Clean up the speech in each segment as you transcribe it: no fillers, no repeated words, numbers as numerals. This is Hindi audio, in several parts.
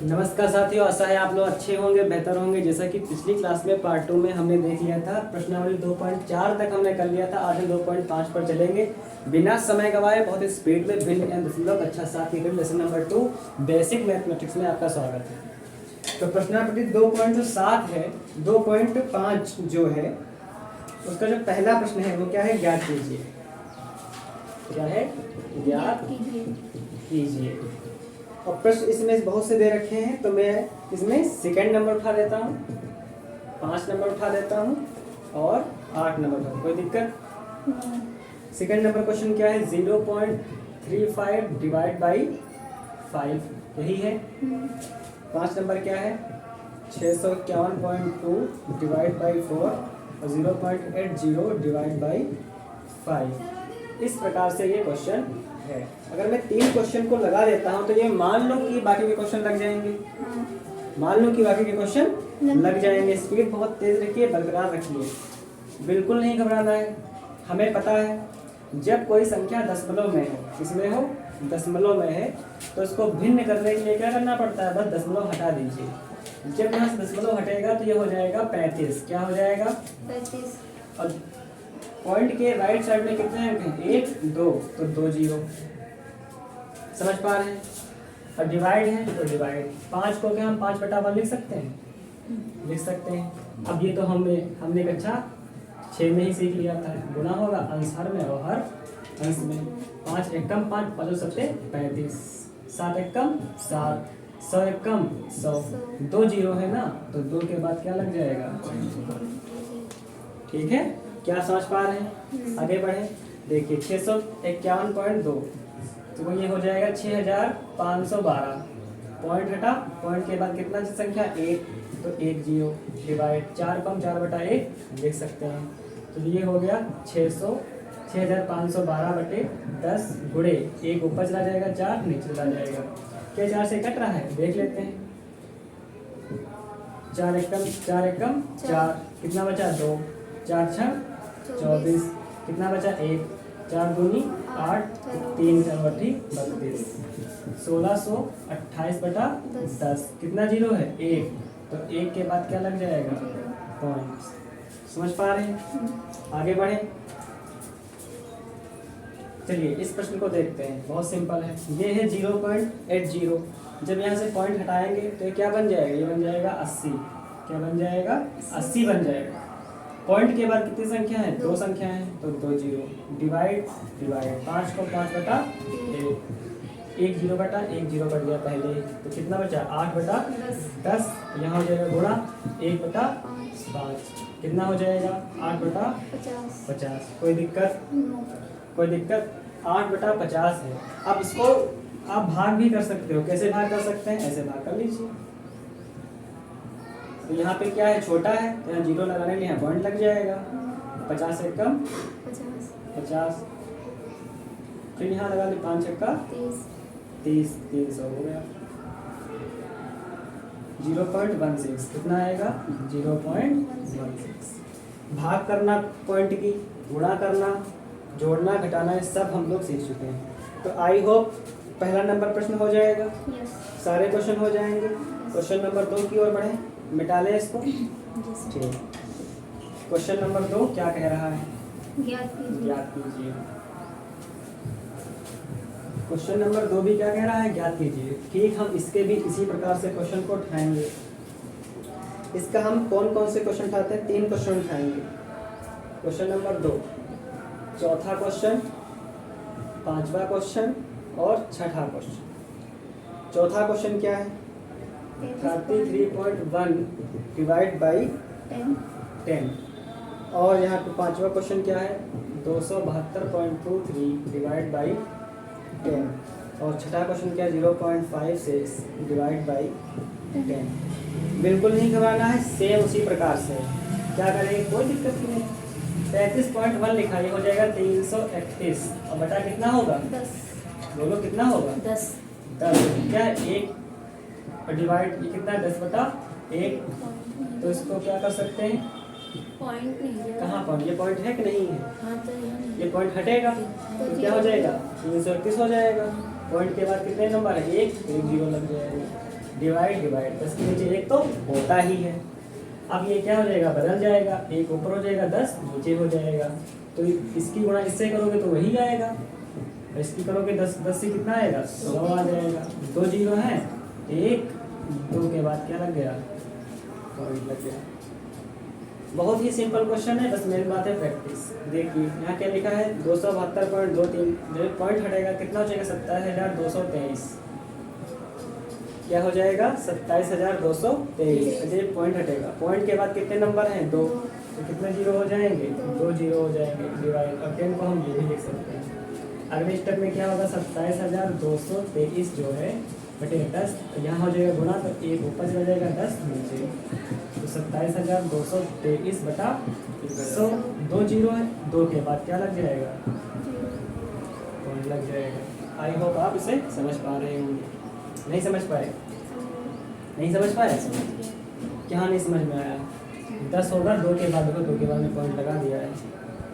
नमस्कार साथियों, आशा है आप लोग अच्छे होंगे, बेहतर होंगे। जैसा कि पिछली क्लास में पार्ट 2 में हमने देख लिया था, प्रश्नावली 2.4 तक हमने कर लिया था। आज हम 2.5 पर चलेंगे बिना समय गवाए, बहुत ही स्पीड में। भिन्न एवं दशमलव कक्षा 7 की लेसन नंबर 2 बेसिक मैथमेटिक्स में आपका स्वागत है। तो प्रश्नावली 2.7 है। 2.5 जो है उसका जो पहला प्रश्न है वो क्या है, ज्ञात कीजिए। क्या है? ज्ञात कीजिए। और प्रश्न इसमें बहुत से दे रखे हैं, तो मैं इसमें सेकंड नंबर उठा देता हूँ, 5 नंबर उठा देता हूँ और 8 नंबर उठा। कोई दिक्कत? सेकंड नंबर क्वेश्चन क्या है? 0.35 डिवाइड बाई 5, यही है। 5 नंबर क्या है? 651.2 डिवाइड बाई 4 और 0.80 डिवाइड बाई 5। इस प्रकार से ये क्वेश्चन है। अगर मैं 3 क्वेश्चन को लगा देता हूं तो ये मान लो कि बाकी के क्वेश्चन लग जाएंगे। मान लो कि बाकी के क्वेश्चन लग जाएंगे। स्पीड बहुत तेज रखिए, बरकरार रखिए, बिल्कुल नहीं घबराना है। हमें पता है जब कोई संख्या दशमलव में हो, किसमें हो? दशमलव में है, तो उसको भिन्न करने के लिए क्या करना पड़ता है? बस दशमलव हटा दीजिए। जब यहाँ से दशमलव हटेगा तो ये हो जाएगा 35। क्या हो जाएगा? 35। और पॉइंट के राइट साइड में कितने अंक हैं? 1 2, तो 2 जीरो। समझ पा रहे हैं? और डिवाइड है तो डिवाइड। 5 को क्या हम 5/1 लिख सकते हैं? लिख सकते हैं। अब ये तो हमने कक्षा 6 में ही सीख लिया था। गुना होगा अंश हर में और हर अंश में। 5 एकम 5, 5 सत्ते 35, 7 एकम 7, 100 एकम 100। 2 जीरो है ना, तो 2 के बाद क्या लग जाएगा? ठीक है? क्या समझ पा रहे हैं? आगे बढ़े। देखिए 651.2, तो ये हो जाएगा 6512। पॉइंट हटा, पॉइंट के बाद कितना संख्या? 1, तो 1 जीरो डिवाइड 4/1 लिख सकते हैं। तो ये हो गया 6512/10 गुणे 1 ऊपर चला जाएगा, 4 नीचे चला जाएगा। क्या 4 से कट रहा है? देख लेते हैं। 4 एकम 4, कितना बचा? 2, 4 6 24, कितना बचा? 1, 4 दूनी 8, 3 चौठी 32, 1628/10। कितना जीरो है? 1, तो 1 के बाद क्या लग जाएगा? पॉइंट। समझ पा रहे हैं? आगे बढ़े। चलिए इस प्रश्न को देखते हैं, बहुत सिंपल है। ये है 0.80। जब यहाँ से पॉइंट हटाएंगे तो ये क्या बन जाएगा? ये बन जाएगा 80। क्या बन जाएगा? 80 बन जाएगा। पॉइंट के बाद कितनी संख्या है? 2 संख्या है, तो 2 जीरो डिवाइड 5 को 5/1, 1 जीरो कट गया पहले, तो कितना बचा? 8/10। यहाँ हो जाएगा गुणा 1/5, कितना हो जाएगा? 8/50। कोई दिक्कत? कोई दिक्कत? 8/50 है। अब इसको आप भाग भी कर सकते हो। कैसे भाग कर सकते हैं? ऐसे भाग कर लीजिए। तो यहाँ पे क्या है? छोटा है, तो यहाँ जीरो लगाने के लिए पॉइंट लग जाएगा। 50 एकम 50, फिर यहाँ लगा ली 5 छक्का 30, 300 हो गया। 0.16 कितना आएगा? 0.16। भाग करना पॉइंट की, गुणा करना, जोड़ना, घटाना, ये सब हम लोग सीख चुके हैं। तो आई होप पहला नंबर प्रश्न हो जाएगा। सारे क्वेश्चन हो जाएंगे। क्वेश्चन नंबर 2 की ओर बढ़े। मिटा लें इसको। ठीक। क्वेश्चन नंबर 2 क्या कह रहा है? ज्ञात कीजिए। क्वेश्चन नंबर 2 भी क्या कह रहा है? ज्ञात कीजिए। ठीक, हम इसके भी इसी प्रकार से क्वेश्चन को उठाएंगे। इसका हम कौन कौन से क्वेश्चन उठाते हैं? 3 क्वेश्चन उठाएंगे। क्वेश्चन नंबर 2, चौथा क्वेश्चन, 5वां क्वेश्चन और 6ठा क्वेश्चन। चौथा क्वेश्चन क्या है? 33.1 डिवाइड बाई 10। और यहाँ पे 5वां क्वेश्चन क्या है? 272.23 डिवाइड बाई 10। और छठा क्वेश्चन क्या है? 0.56 डिवाइड बाई 10। बिल्कुल नहीं घबराना है, सेम उसी प्रकार से क्या करेंगे, कोई दिक्कत नहीं। 35.1 लिखा, ये हो जाएगा 331 और बटा कितना होगा? 10। बोलो कितना होगा? 10। क्या? 1 और डिवाइड, ये कितना? 10/1। तो इसको क्या कर सकते हैं? पॉइंट नहीं है। कहाँ पॉइंट? ये पॉइंट है कि नहीं है? हाँ, तो ये पॉइंट हटेगा तो क्या हो जाएगा? 331 हो जाएगा। पॉइंट के बाद कितने नंबर है? 1, तो 1 जीरो लग जाएगा। डिवाइड डिवाइड 10 के नीचे एक तो होता ही है। अब ये क्या हो जाएगा, बदल जाएगा, एक ऊपर हो जाएगा 10 नीचे हो जाएगा। तो इसकी गुणा इससे करोगे तो वही आएगा, और इसकी करोगे 10 से कितना आएगा 100 आ जाएगा। 2 जीरो है, 1 2 के बाद क्या लग गया, पॉइंट लग गया। बहुत ही सिंपल क्वेश्चन है, बस मेरी बात है प्रैक्टिस। देखिए यहाँ क्या लिखा है 272.23, जो पॉइंट हटेगा कितना हो जाएगा 27,223। क्या हो जाएगा 27,223। ये पॉइंट हटेगा, पॉइंट के बाद कितने नंबर हैं 2, तो कितने जीरो हो जाएंगे 2 जीरो हो जाएंगे। डिवाइड और 10 को हम ये भी लिख सकते हैं। अगले स्टेप में क्या होगा 27,223 जो है बटे 10, यहाँ हो जाएगा गुणा, तो एक ऊपर चला जाएगा 10 नीचे, तो 27,223 बटा 100। 2 जीरो है, 2 के बाद क्या लग जाएगा, पॉइंट लग जाएगा। आई होप आप इसे समझ पा रहे होंगे। नहीं समझ पाए, नहीं समझ पाए, क्या नहीं समझ में आया। 10 होगा, 2 के बाद देखो, 2 के बाद में पॉइंट लगा दिया है।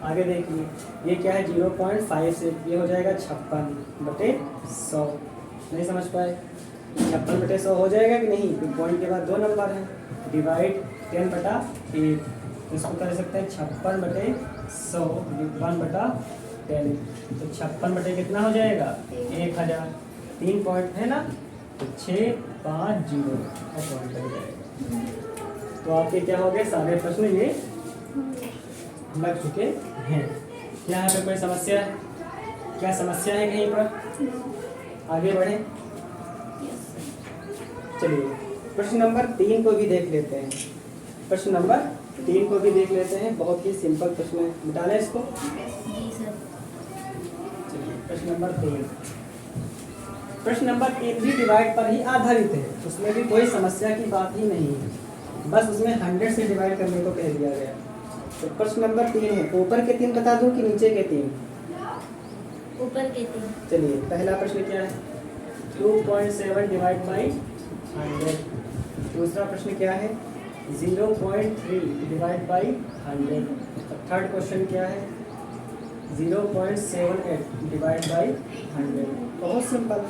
आगे देखिए ये क्या है 0.5 से ये हो जाएगा 56 बटे 100। नहीं समझ पाए, 56 बटे 100 हो जाएगा कि नहीं, तो पॉइंट के बाद 2 नंबर हैं। डिवाइड 10 बटा 1, इसको कर सकते हैं 56 बटे 100 1 बटा 10, तो 56 बटे कितना हो जाएगा 1000। 3 पॉइंट है ना, तो 650 का पॉइंट लग जाएगा। तो आपके क्या हो गए सारे प्रश्न ये लग चुके हैं। क्या यहाँ पे कोई समस्या है, क्या समस्या है कहीं पर, आगे बढ़े। चलिए प्रश्न नंबर 3 को भी देख लेते हैं। प्रश्न नंबर 3 को भी देख लेते हैं, बहुत ही सिंपल प्रश्न है, मिटा लें इसको। चलिए प्रश्न नंबर 3, प्रश्न नंबर 3 भी डिवाइड पर ही आधारित है, उसमें भी कोई समस्या की बात ही नहीं है, बस उसमें 100 से डिवाइड करने को कह दिया गया। तो प्रश्न नंबर 3 है, ऊपर के 3 बता दूं कि नीचे के 3? ऊपर के 3। चलिए पहला प्रश्न क्या है 2.7 डिवाइड बाई 100। दूसरा प्रश्न क्या है 0.3 डिवाइड बाई 100। थर्ड क्वेश्चन क्या है 0.78 डिवाइड बाई 100। बहुत सिंपल,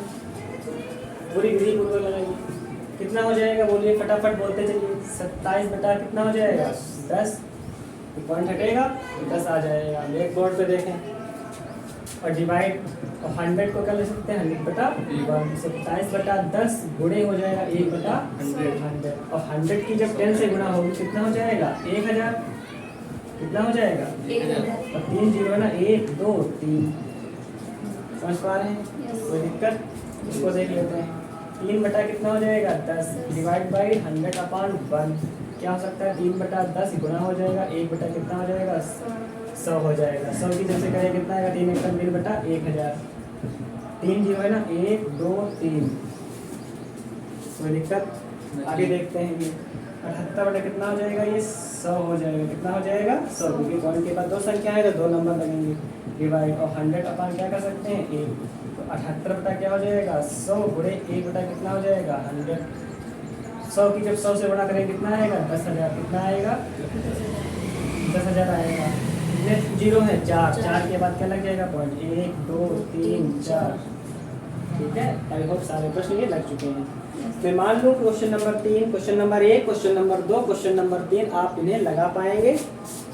पूरी विधि पूर्वक लगाइए। कितना हो जाएगा बोलिए, फटाफट बोलते चलिए। 27 बटा कितना हो जाएगा 10, तो पॉइंट हटेगा तो 10 आ जाएगा। ब्लैक बोर्ड पे देखें। और डिवाइड और 100 को क्या ले सकते हैं 100 बटा 1। 27 बटा 10 गुणे हो जाएगा 1 बटा 100, और 100 की जब 10 से गुणा होगी कितना हो जाएगा 1000। कितना हो जाएगा 1000। और 3 जीरो है ना, 1 2 3। समझ पा रहे हैं, कोई दिक्कत? इसको देख लेते हैं। 3 बटा कितना हो जाएगा 10 डिवाइड बाई 100 अपॉन 1। क्या हो सकता है 3 बटा 10 गुणा हो जाएगा 1 बटा कितना हो जाएगा 100 हो जाएगा। 100 की जब से करें कितना आएगा 3 एकम 3 बटा 1000। 3 जीरो है ना, 1 2 3। कोई दिक्कत? आगे देखते हैं ये 78 बटा कितना हो जाएगा, ये 100 हो जाएगा। कितना हो जाएगा 100, क्योंकि पॉइंट के बाद 2 संख्या है तो 2 नंबर लगेंगे। डिवाइड और 100 अपॉन क्या कर सकते हैं 1, तो 78 बटा क्या हो जाएगा 100 गुणे 1 बटा कितना हो जाएगा 100। 100 की जब 100 से गुणा करेंगे कितना आएगा 10,000। कितना आएगा 10,000 आएगा। कितने जीरो है 4, 4 के बाद क्या लग जाएगा पॉइंट 1 2 3 4। ठीक है, आई होप सारे प्रश्न ये लग चुके हैं। मैं मान लूँ question number 3, question number 1, question number 2, question number 3 आप इन्हें लगा पाएंगे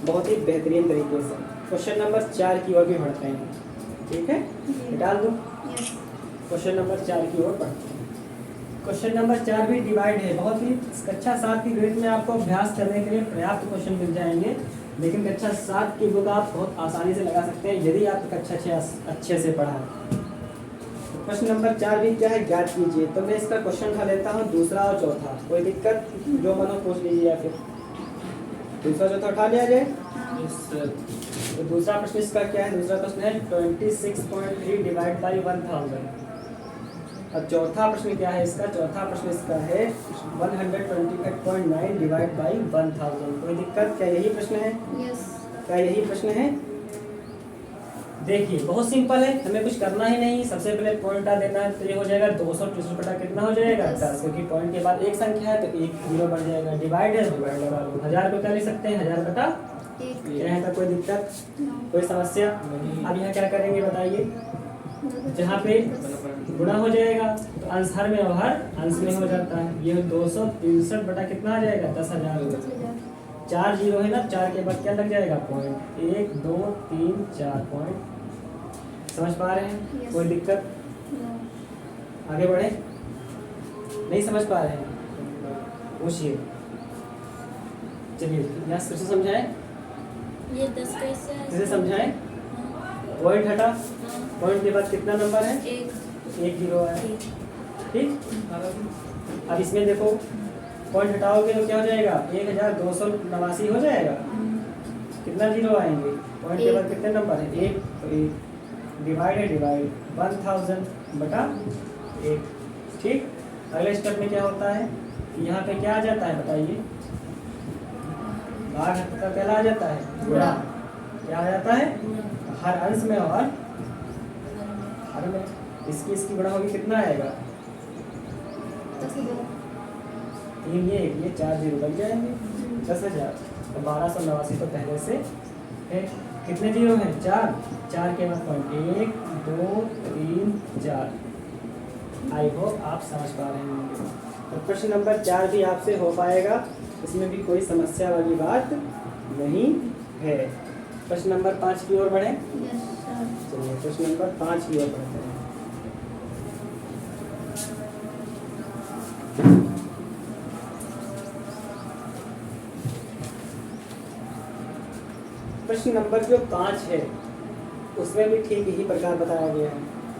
बहुत ही बेहतरीन तरीके से। क्वेश्चन नंबर 4 की ओर भी बढ़ते हैं। ठीक है, डाल दूँ क्वेश्चन नंबर 4 की ओर बढ़ते हैं। क्वेश्चन नंबर 4 भी डिवाइड है। बहुत ही कक्षा 7 की गणित में आपको अभ्यास करने के लिए पर्याप्त क्वेश्चन मिल जाएंगे, लेकिन कक्षा 7 की बुक आप बहुत आसानी से लगा सकते हैं यदि आप कक्षा 6 अच्छे से पढ़ा। प्रश्न नंबर 4 भी क्या है ज्ञात कीजिए। तो मैं इसका क्वेश्चन उठा लेता हूँ, दूसरा और चौथा। कोई दिक्कत? जो मनो पूछ लीजिए, या फिर दूसरा चौथा उठा लिया जाए। तो दूसरा प्रश्न इसका क्या है, दूसरा प्रश्न है 26.3 डिवाइड बाई 1000। अब चौथा प्रश्न क्या है इसका, चौथा प्रश्न इसका है 128.9 डिवाइड बाई 1000। कोई दिक्कत? क्या यही प्रश्न है? क्या यही प्रश्न है? देखिए बहुत सिंपल है, हमें कुछ करना ही नहीं। सबसे पहले पॉइंट देना है, तो ये हो जाएगा 264 बटा कितना हो जाएगा 10, क्योंकि पॉइंट के बाद एक संख्या है तो एक जीरो बढ़ जाएगा। डिवाइड है, डिवाइड लगा लो। 1000 को क्या लिख सकते हैं 1000 बटा 1। यहाँ पर कोई दिक्कत, कोई समस्या? अब यहाँ क्या करेंगे बताइए। जहाँ पे गुणा हो जाएगा तो अंश हर में और हर अंश में हो जाता है। ये 263 बटा कितना आ जाएगा 10,000। 4 जीरो है ना, 4 के बाद क्या लग जाएगा पॉइंट, 1 2 3 4 पॉइंट। समझ पा रहे हैं? Yes. कोई दिक्कत? आगे बढ़े? नहीं समझ पा रहे हैं? पूछिए। चलिए यहाँ फिर से समझाएं, ये 10 कैसे है? फिर से समझाएं। हाँ, पॉइंट हटा, हाँ, पॉइंट के बाद कितना नंबर है? एक 1 जीरो है। ठीक। ठीक, अब इसमें देखो पॉइंट हटाओगे तो क्या हो जाएगा, 1289 हो जाएगा। कितना जीरो आएंगे? पॉइंट के बाद कितने नंबर है? 1, तो 1 डिवाइड है, डिवाइड 1000 बटा 1। ठीक, अगले स्टेप में क्या होता है, यहाँ पे क्या आ जाता है बताइए? भाग का क्या आ जाता है? गुणा। क्या आ जाता है? हर अंश में और हर में। इसकी गुणा होगी, कितना आएगा? 3 ये 4 जीरो लग जाएंगे, 10,000। तो 1289 तो पहले से है। कितने जीरो हैं? 4। 4 के बाद पॉइंट 1 2 3 4। आई होप आप समझ पा रहे होंगे। तो प्रश्न नंबर 4 भी आपसे हो पाएगा, इसमें भी कोई समस्या वाली बात नहीं है। प्रश्न नंबर 5 की ओर बढ़े। चलिए प्रश्न नंबर 5 की ओर बढ़ते हैं। प्रश्न नंबर जो 5 है उसमें भी ठीक यही प्रकार बताया गया है।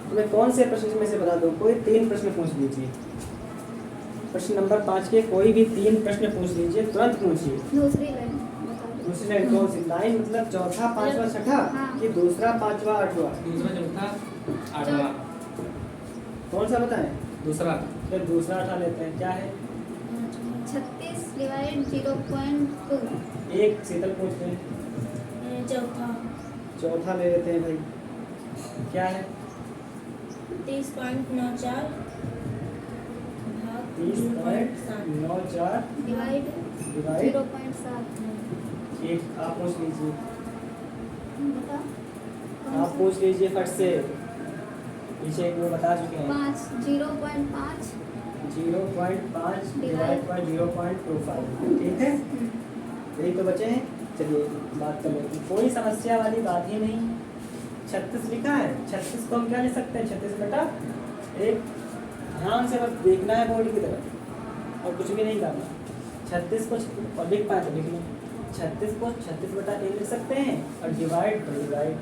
तो मैं कौन से प्रश्न में से बता दूं? कोई 3 प्रश्न पूछ लीजिए। प्रश्न नंबर 5 के कोई भी 3 प्रश्न पूछ लीजिए, तुरंत पूछिए। दूसरी लाइन बता दो। दूसरी लाइन कौन सी? लाइन मतलब चौथा, पांचवा, छठा कि दूसरा, पांचवा, आठवां? दूसरा, चौथा, आठवां। कौन सा बताएं? दूसरा। फिर दूसरा उठा लेते हैं। क्या है? 36 डिवाइड 0.2। एक शीतल पूछते हैं। चौथा चौथा ले लेते हैं भाई। क्या है? 30.94 भाग 30.94 डिवाइड डिवाइड 0.7। एक आप पूछ लीजिए। बता। आप पूछ लीजिए फट से। पीछे एक लोग बता चुके हैं। 0.5 0.5 डिवाइड बाय 0.25। ठीक है, यही तो बचे हैं। चलिए बात कर लेते हैं। कोई समस्या वाली बात ही नहीं। 36 लिखा है, 36 को हम क्या लिख सकते हैं? 36 बटा 1। ध्यान से बस देखना है बोर्ड की तरफ और कुछ भी नहीं करना। 36 को और लिख पाए तो लिख लें। 36 को 36 बटा 1 लिख सकते हैं और डिवाइड बाय डिवाइड।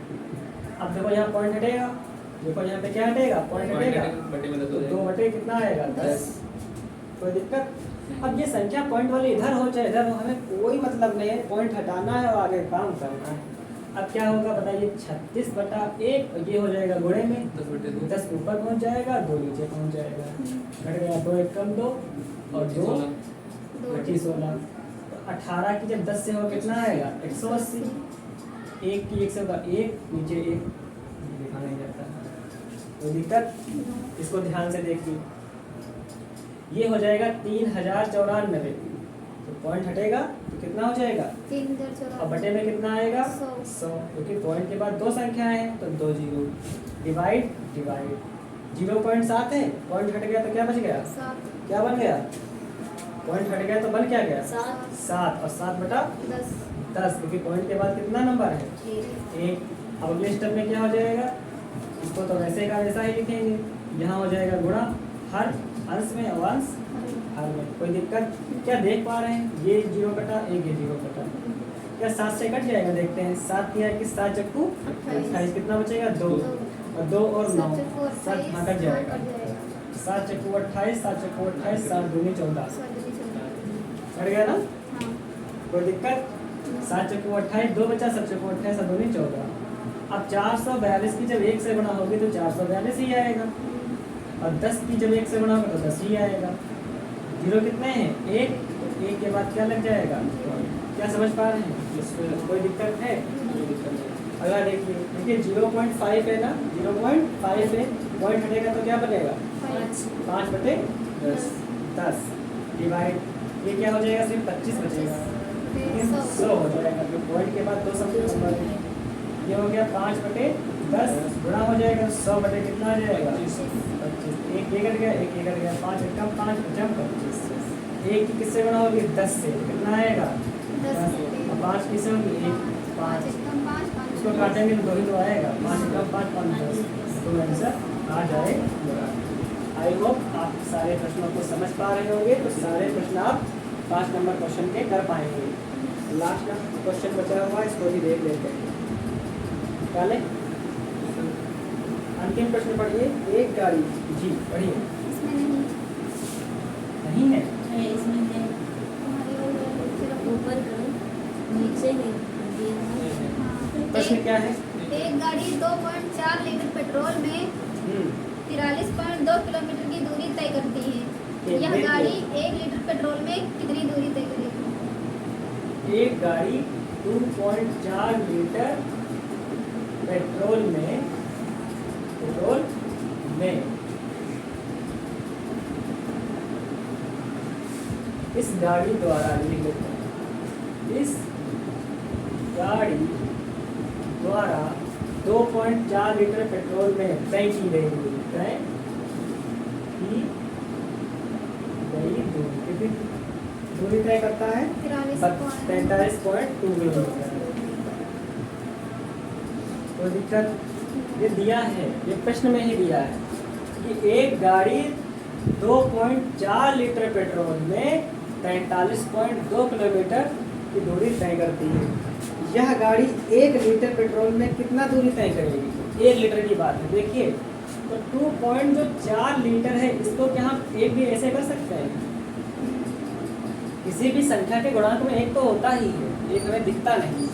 अब देखो यहाँ पॉइंट हटेगा, देखो यहाँ पे क्या हटेगा? पॉइंट हटेगा। बटे में 2 बटे कितना आएगा? 10। कोई दिक्कत? अब ये संख्या पॉइंट वाली इधर हो चाहे इधर हो, हमें कोई मतलब नहीं है। पॉइंट हटाना है और आगे काम करना है। अब क्या होगा बताइए? 36 बटा 1 ये हो जाएगा गुणे में 10 बटे 2। 10 ऊपर पहुंच जाएगा, 2 नीचे पहुंच जाएगा। घट गया 2 1 कम 2 और 2 बटी 16। तो 18 की जब 10 से हो कितना आएगा? 180। 1 की 1 से होगा 1, नीचे 1 लिखा नहीं जाता। कोई दिक्कत? इसको ध्यान से देखिए। ये हो जाएगा 3094। तो पॉइंट हटेगा तो कितना हो जाएगा? 3094। और बटे में कितना आएगा? 100। क्योंकि पॉइंट के बाद 2 संख्याएं हैं तो 2 जीरो। डिवाइड डिवाइड 0.7 है, पॉइंट हट गया तो क्या बच गया? 7 क्या बन गया? पॉइंट हट गया तो बन क्या गया? 7 7 और 7 बटा 10 10। क्योंकि पॉइंट के बाद कितना नंबर है? 1। अब अगले स्टेप में क्या हो जाएगा? इसको तो वैसे का वैसा ही लिखेंगे। यहाँ हो जाएगा गुणा हर अंश में और अंश हर में। कोई दिक्कत? क्या देख पा रहे हैं? ये 0 कटा, एक ये 0 कटा। क्या 7 से कट जाएगा? देखते हैं। 7 किया कि 7 चक्कू 28। कितना बचेगा? 2 और 2 और 9 7 हाँ कट जाएगा। 7 चक्कू 28, 7 चक्कू 28, 7 दूनी 14। कट गया ना? कोई दिक्कत? 7 चक्कू 28, 2 बचा, 7 चक्कू 28, 7 दूनी 14। अब 442 की जब 1 से गुणा होगी तो 442 ही आएगा और 10 की जब 1 से गुणा होगा तो 10 ही आएगा। जीरो कितने हैं? 1 के बाद क्या लग जाएगा? क्या समझ पा रहे हैं? इसमें कोई दिक्कत है? अगर देखिए 0.5 है ना, 0.5 है, पॉइंट हटेगा तो क्या बनेगा? 5 बटे 10 डिवाइड ये क्या हो जाएगा? सिर्फ 25 बचेगा। 100 हो जाएगा। तो पॉइंट के बाद 2 संख्या नंबर है। ये हो गया 5/10 गुणा हो जाएगा 100 बटे कितना आ जाएगा 25। एक ये कट गया, एक ये कट गया, 5 एकम 5 बचम 25। एक की किससे गुणा होगी 10 से, कितना आएगा 10। और 5 किससे होगी 1 5। इसको काटेंगे तो 2 ही तो आएगा, 5 एकम 5 5 10। तो आंसर आ जाएगा। आई होप आप सारे प्रश्नों को समझ पा रहे होंगे। तो सारे प्रश्न आप 5 नंबर क्वेश्चन के कर पाएंगे। लास्ट क्वेश्चन बचा हुआ है, इसको भी देख लेते हैं। पहले अंतिम प्रश्न पढ़िए। एक गाड़ी, जी पढ़िए। इसमें नहीं नहीं है, इसमें है तुम्हारी वो सिर्फ ऊपर करो, नीचे है दिया है। हाँ। प्रश्न क्या है? एक गाड़ी 2.4 लीटर पेट्रोल में 43.2 किलोमीटर की दूरी तय करती है। यह देखिए। गाड़ी 1 लीटर पेट्रोल में कितनी दूरी तय करेगी? एक गाड़ी 2.4 लीटर पेट्रोल में इस गाड़ी द्वारा, लिख लेते हैं, इस गाड़ी द्वारा 2.4 लीटर पेट्रोल में तय की गई दूरी, तय की गई दूरी कितनी दूरी तय करता है? 43.2 किलोमीटर। तो दिक्कत ये दिया है, ये प्रश्न में ही दिया है कि एक गाड़ी 2.4 लीटर पेट्रोल में 43.2 किलोमीटर की दूरी तय करती है। यह गाड़ी 1 लीटर पेट्रोल में कितना दूरी तय करेगी? 1 लीटर की बात है। देखिए तो 2.4 लीटर है, इसको क्या हम एक भी ऐसे कर सकते हैं? किसी भी संख्या के गुणांक में एक तो होता ही है, एक हमें दिखता नहीं।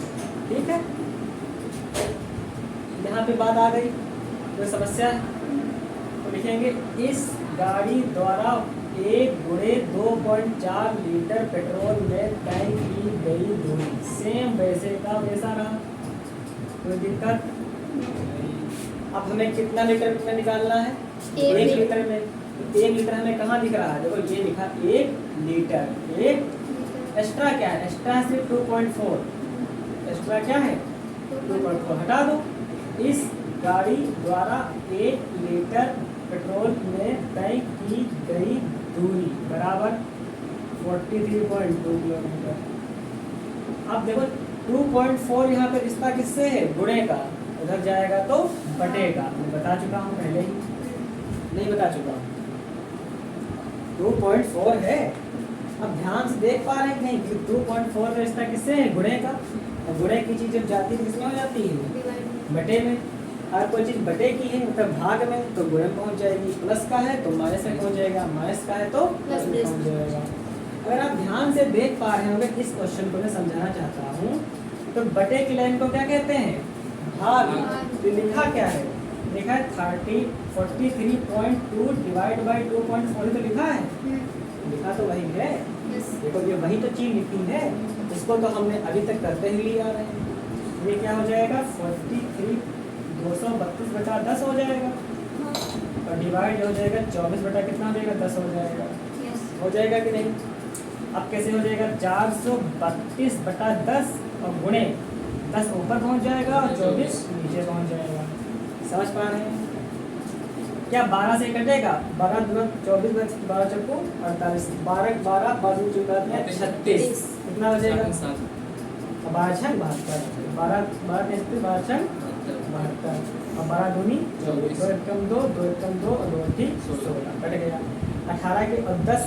ठीक है, यहाँ पे बात आ गई, कोई समस्या है तो लिखेंगे इस गाड़ी द्वारा 1 गुणे 2.4 लीटर पेट्रोल में तय की गई दूरी। सेम वैसे का वैसा रहा, कोई दिक्कत? अब हमें कितना लीटर में निकालना है? 1 लीटर में। 1 लीटर हमें कहाँ दिख रहा है? देखो ये लिखा 1 लीटर। एक एक्स्ट्रा क्या है? एक्स्ट्रा सिर्फ 2.4। एक्स्ट्रा क्या है? 2.4 हटा दो। इस गाड़ी द्वारा 1 लीटर पेट्रोल में तय की गई दूरी बराबर 43.2 किलोमीटर। अब देखो 2.4 यहाँ पे रिश्ता किससे है? गुणे का, उधर जाएगा तो बटेगा। मैं बता चुका हूँ पहले ही, नहीं बता चुका हूँ? 2.4 है। अब ध्यान से देख पा रहे हैं कि नहीं कि 2.4 का रिश्ता किससे है? गुणे का। और गुणे की चीज जब जाती है किसमें हो जाती है? बटे में। अगर कोई चीज बटे की है मतलब भाग में तो गुणे पहुंच जाएगी, प्लस का है तो माइनस में पहुंच जाएगा, माइनस का है तो प्लस में पहुंच जाएगा। अगर आप ध्यान से देख पा रहे होंगे, इस क्वेश्चन को मैं समझाना चाहता हूँ, तो बटे की लाइन को क्या कहते हैं? भाग। तो लिखा क्या है? लिखा है 43.2 डिवाइड बाई 2.4 तो लिखा है, लिखा तो वही है। देखो ये वही तो चीज लिखी है, इसको तो हमने अभी तक करते ही लिया रहे हैं। ये क्या हो जाएगा? 43 232/10 हो जाएगा, और डिवाइड हो जाएगा 24 बटा कितना हो जाएगा? 10 हो जाएगा। हो जाएगा कि नहीं? अब कैसे हो जाएगा? 432/10 और गुणे 10 ऊपर पहुंच जाएगा और 24 नीचे पहुंच जाएगा। समझ पा रहे हैं? क्या 12 से कटेगा? 12 दूना 24 में 12 चौको 48, 12 बाजू चुका दिया 36, कितना हो जाएगा? 12 छंग 72, 12 33 12 छंग 72, और 12 दूनी 24, 2 एकम 2, 2 एकम 2 और 2 ठीक 16 कट गया। 18 के और 10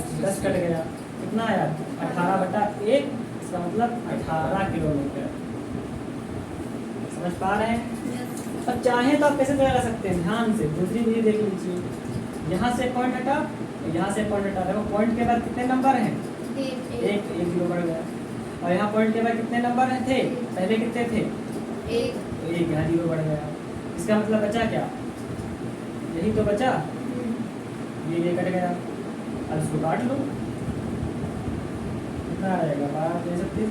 कट गया, कितना आया? 18/1, इसका मतलब 18 किलोमीटर। समझ पा रहे हैं? अब चाहे तो आप कैसे तैयार कर सकते हैं? ध्यान से दूसरी विधि देख लीजिए। यहाँ से पॉइंट हटा, यहाँ से पॉइंट हटा। देखो पॉइंट के बाद कितने नंबर हैं? एक 0 बढ़ गया। और यहाँ पॉइंट के बाद कितने नंबर थे? पहले कितने थे? 1, तो 1 यहाँ 0 बढ़ गया। इसका मतलब बचा क्या? यही तो बचा, ये कट गया। अब इसको काट लो, कितना रहेगा? 12 33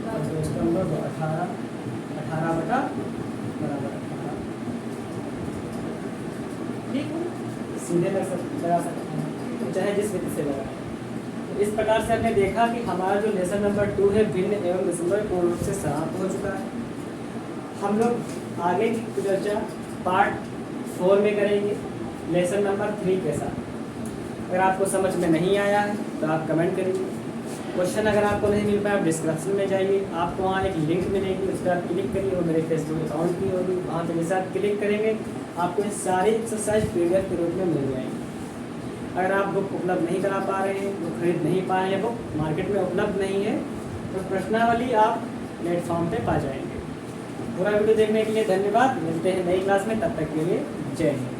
और इसका नंबर 18, 18 बटा बराबर 18। ठीक है, सीधे लगा सकते हैं, तो चाहे जिस विधि से लगाएं। तो इस प्रकार से हमने देखा कि हमारा जो लेसन नंबर 2 है भिन्न एवं विषमता पूर्ण रूप से समाप्त हो चुका है। हम लोग आगे की चर्चा पार्ट 4 में करेंगे, लेसन नंबर 3 के साथ। अगर आपको समझ में नहीं आया है तो आप कमेंट करिए। क्वेश्चन अगर आपको नहीं मिल पाया आप डिस्क्रिप्शन में जाइए, आपको वहाँ एक लिंक मिलेगी, उस पर आप क्लिक करिए, वो मेरे फेसबुक अकाउंट की होगी, वहाँ पे जैसे आप क्लिक करेंगे आपको ये सारी एक्सरसाइज PDF के रूप में मिल जाएंगी। अगर आप बुक उपलब्ध नहीं करा पा रहे हैं, बुक खरीद नहीं पा रहे हैं, बुक मार्केट में उपलब्ध नहीं है, तो प्रश्नावली आप प्लेटफॉर्म पे पा जाएंगे। पूरा वीडियो देखने के लिए धन्यवाद। मिलते हैं नई क्लास में, तब तक के लिए जय हिंद।